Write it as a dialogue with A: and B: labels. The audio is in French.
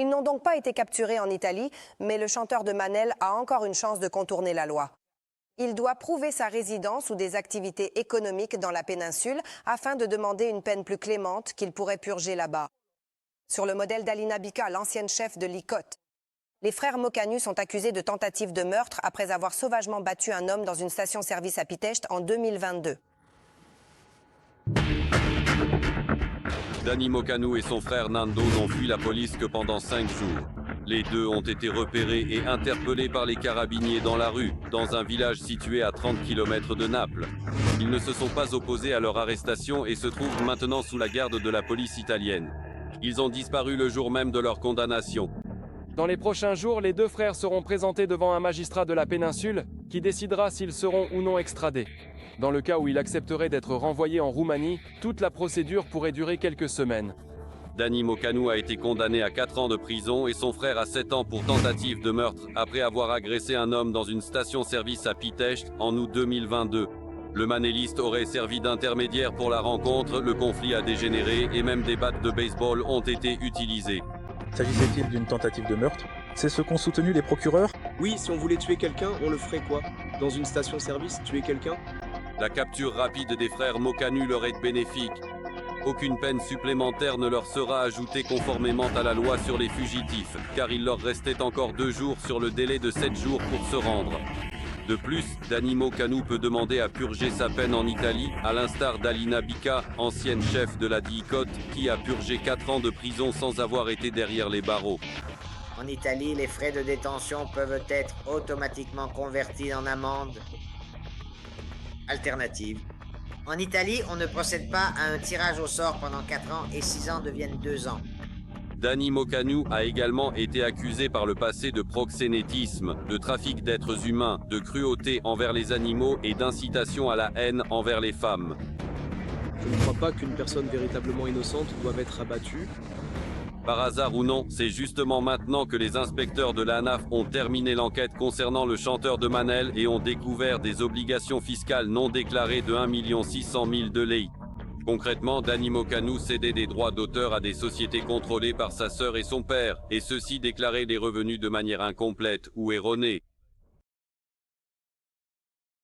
A: Ils n'ont donc pas été capturés en Italie, mais le chanteur de Manel a encore une chance de contourner la loi. Il doit prouver sa résidence ou des activités économiques dans la péninsule afin de demander une peine plus clémente qu'il pourrait purger là-bas. Sur le modèle d'Alina Bika, l'ancienne chef de l'ICOT, les frères Mokanu sont accusés de tentative de meurtre après avoir sauvagement battu un homme dans une station-service à Pitești en 2022.
B: Dani Mokanu et son frère Nando n'ont fui la police que pendant 5 jours. Les deux ont été repérés et interpellés par les carabiniers dans la rue, dans un village situé à 30 km de Naples. Ils ne se sont pas opposés à leur arrestation et se trouvent maintenant sous la garde de la police italienne. Ils ont disparu le jour même de leur condamnation.
C: Dans les prochains jours, les deux frères seront présentés devant un magistrat de la péninsule qui décidera s'ils seront ou non extradés. Dans le cas où il accepterait d'être renvoyé en Roumanie, toute la procédure pourrait durer quelques semaines.
B: Dani Mokanu a été condamné à 4 ans de prison et son frère à 7 ans pour tentative de meurtre après avoir agressé un homme dans une station-service à Pitești en août 2022. Le manéliste aurait servi d'intermédiaire pour la rencontre, le conflit a dégénéré et même des battes de baseball ont été utilisées.
D: S'agissait-il d'une tentative de meurtre? C'est ce qu'ont soutenu les procureurs?
E: Oui, si on voulait tuer quelqu'un, on le ferait quoi? Dans une station-service, tuer quelqu'un?
B: La capture rapide des frères Mokanu leur est bénéfique. Aucune peine supplémentaire ne leur sera ajoutée conformément à la loi sur les fugitifs, car il leur restait encore 2 jours sur le délai de 7 jours pour se rendre. De plus, Dani Mokanu peut demander à purger sa peine en Italie, à l'instar d'Alina Bika, ancienne chef de la DICOT, qui a purgé 4 ans de prison sans avoir été derrière les barreaux.
F: En Italie, les frais de détention peuvent être automatiquement convertis en amende alternative. En Italie, on ne procède pas à un tirage au sort pendant 4 ans et 6 ans deviennent 2 ans.
B: Dani Mokanu a également été accusé par le passé de proxénétisme, de trafic d'êtres humains, de cruauté envers les animaux et d'incitation à la haine envers les femmes.
E: Je ne crois pas qu'une personne véritablement innocente doive être abattue.
B: Par hasard ou non, c'est justement maintenant que les inspecteurs de l'ANAF ont terminé l'enquête concernant le chanteur de Manel et ont découvert des obligations fiscales non déclarées de 1 600 000 de lei. Concrètement, Dani Mokanu cédait des droits d'auteur à des sociétés contrôlées par sa sœur et son père, et ceux-ci déclaraient les revenus de manière incomplète ou erronée.